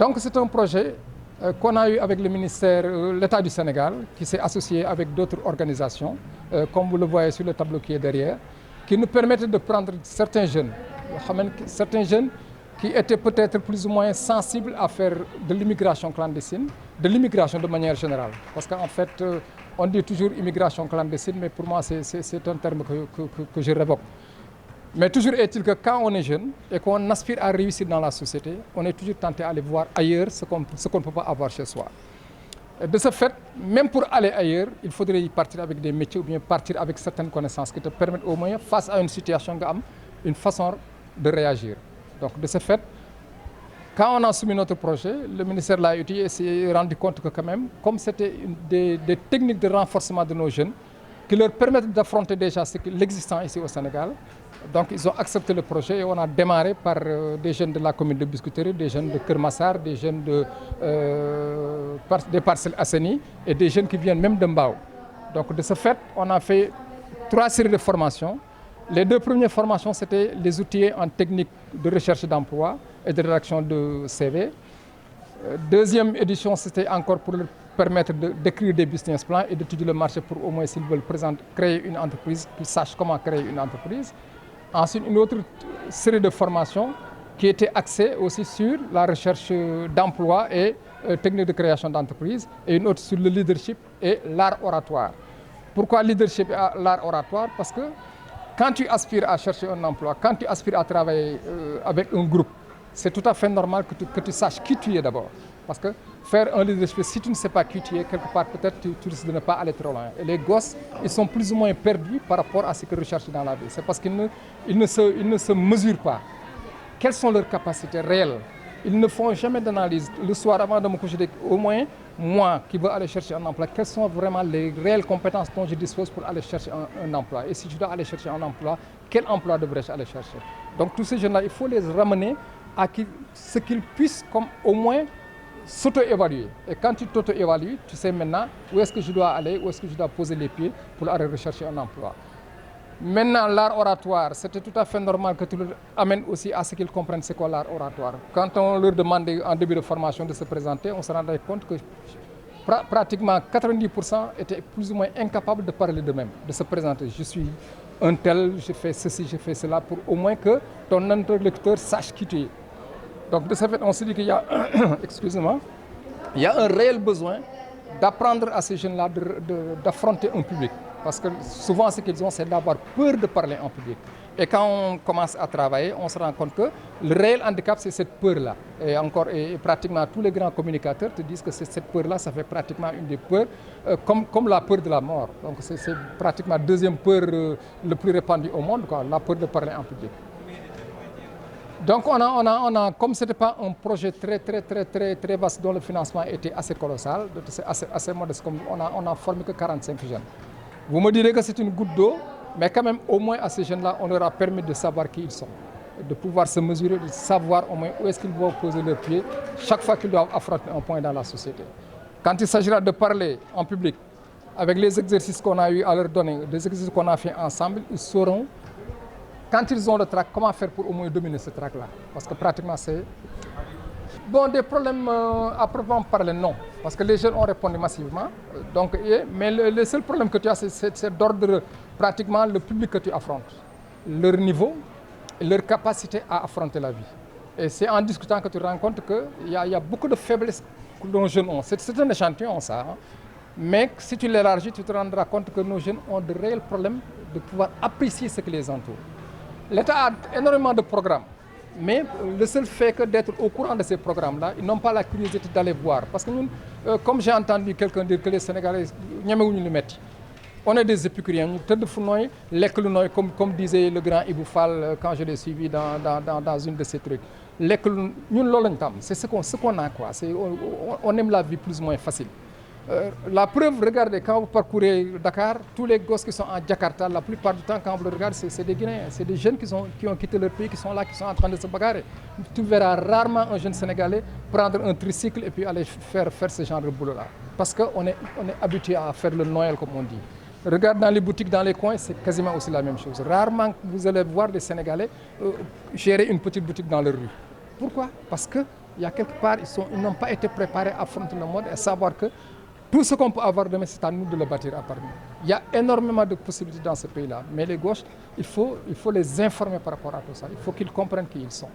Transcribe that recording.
Donc c'est un projet qu'on a eu avec le ministère, l'État du Sénégal, qui s'est associé avec d'autres organisations, comme vous le voyez sur le tableau qui est derrière, qui nous permettent de prendre certains jeunes qui étaient peut-être plus ou moins sensibles à faire de l'immigration clandestine, de l'immigration de manière générale. Parce qu'en fait, on dit toujours immigration clandestine, mais pour moi, c'est un terme que je révoque. Mais toujours est-il que quand on est jeune et qu'on aspire à réussir dans la société, on est toujours tenté à aller voir ailleurs ce qu'on ne peut pas avoir chez soi. Et de ce fait, même pour aller ailleurs, il faudrait y partir avec des métiers ou bien partir avec certaines connaissances qui te permettent au moins, face à une situation, une façon de réagir. Donc de ce fait, quand on a soumis notre projet, le ministère l'a étudié et s'est rendu compte que quand même, comme c'était des techniques de renforcement de nos jeunes, qui leur permettent d'affronter déjà l'existant ici au Sénégal. Donc ils ont accepté le projet et on a démarré par des jeunes de la commune de Biscuiterie, des jeunes de Kermassar, des jeunes des Parcelles Assainies et des jeunes qui viennent même de Mbao. Donc de ce fait, on a fait 3 séries de formations. Les 2 premières formations, c'était les outils en technique de recherche d'emploi et de rédaction de CV. Deuxième édition, c'était encore pour leur permettre d'écrire des business plans et d'étudier le marché pour au moins s'ils veulent créer une entreprise, qu'ils sachent comment créer une entreprise. Ensuite, une autre série de formations qui était axée aussi sur la recherche d'emploi et technique de création d'entreprise, et une autre sur le leadership et l'art oratoire. Pourquoi leadership et l'art oratoire? Parce que quand tu aspires à chercher un emploi, quand tu aspires à travailler avec un groupe, c'est tout à fait normal que tu saches qui tu es d'abord. Parce que faire un leadership, si tu ne sais pas qui tu es, quelque part, peut-être tu risques de ne pas aller trop loin. Et les gosses, ils sont plus ou moins perdus par rapport à ce qu'ils recherchent dans la vie. C'est parce qu'ils ne se mesurent pas. Quelles sont leurs capacités réelles? Ils ne font jamais d'analyse. Le soir, avant de me coucher, au moins, moi qui veux aller chercher un emploi, quelles sont vraiment les réelles compétences dont je dispose pour aller chercher un emploi? Et si je dois aller chercher un emploi, quel emploi devrais-je aller chercher? Donc tous ces jeunes-là, il faut les ramener à ce qu'ils puissent comme au moins s'auto-évaluer. Et quand tu t'auto-évalues, tu sais maintenant où est-ce que je dois aller, où est-ce que je dois poser les pieds pour aller rechercher un emploi. Maintenant, l'art oratoire, c'était tout à fait normal que tu leur amènes aussi à ce qu'ils comprennent c'est quoi l'art oratoire. Quand on leur demandait en début de formation de se présenter, on se rendait compte que pratiquement 90% étaient plus ou moins incapables de parler d'eux-mêmes, de se présenter. Je suis un tel, je fais ceci, je fais cela, pour au moins que ton interlocuteur sache qui tu es. Donc de ce fait, on se dit qu'il y a, excusez-moi, il y a un réel besoin d'apprendre à ces jeunes-là d'affronter un public. Parce que souvent, ce qu'ils ont, c'est d'avoir peur de parler en public. Et quand on commence à travailler, on se rend compte que le réel handicap, c'est cette peur-là. Et pratiquement tous les grands communicateurs te disent que cette peur-là, ça fait pratiquement une des peurs, comme la peur de la mort. Donc c'est pratiquement la deuxième peur le plus répandue au monde, quoi, la peur de parler en public. Donc comme ce n'était pas un projet très vaste dont le financement était assez colossal, assez modeste, on a formé que 45 jeunes. Vous me direz que c'est une goutte d'eau, mais quand même au moins à ces jeunes-là, on leur a permis de savoir qui ils sont, de pouvoir se mesurer, de savoir au moins où est-ce qu'ils vont poser leurs pieds chaque fois qu'ils doivent affronter un point dans la société. Quand il s'agira de parler en public, avec les exercices qu'on a eu à leur donner, des exercices qu'on a fait ensemble, ils sauront, quand ils ont le trac, comment faire pour au moins dominer ce trac-là. Parce que pratiquement c'est... Bon, des problèmes à proprement parler, non. Parce que les jeunes ont répondu massivement. Donc, mais le seul problème que tu as, c'est d'ordre pratiquement le public que tu affrontes. Leur niveau et leur capacité à affronter la vie. Et c'est en discutant que tu te rends compte qu'il y a beaucoup de faiblesses que nos jeunes ont. C'est un échantillon, ça. Hein. Mais si tu l'élargis, tu te rendras compte que nos jeunes ont de réels problèmes de pouvoir apprécier ce qui les entoure. L'État a énormément de programmes. Mais le seul fait que d'être au courant de ces programmes-là, ils n'ont pas la curiosité d'aller voir. Parce que nous, comme j'ai entendu quelqu'un dire que les Sénégalais, on est des épicuriens, comme disait le grand Ibou Fall quand je l'ai suivi dans une de ces trucs. C'est ce qu'on a, quoi. On aime la vie plus ou moins facile. La preuve, regardez, quand vous parcourez Dakar, tous les gosses qui sont à Jakarta, la plupart du temps, quand vous le regardez, c'est des Guinéens, c'est des jeunes qui ont quitté leur pays, qui sont là, qui sont en train de se bagarrer. Tu verras rarement un jeune Sénégalais prendre un tricycle et puis aller faire ce genre de boulot-là. Parce qu'on est habitué à faire le Noël, comme on dit. Regarde dans les boutiques, dans les coins, c'est quasiment aussi la même chose. Rarement vous allez voir des Sénégalais gérer une petite boutique dans leur rue. Pourquoi? Parce que Il y a quelque part, ils n'ont pas été préparés à affronter le monde et savoir que tout ce qu'on peut avoir demain, c'est à nous de le bâtir à part nous. Il y a énormément de possibilités dans ce pays-là, mais les gauches, il faut les informer par rapport à tout ça. Il faut qu'ils comprennent qui ils sont.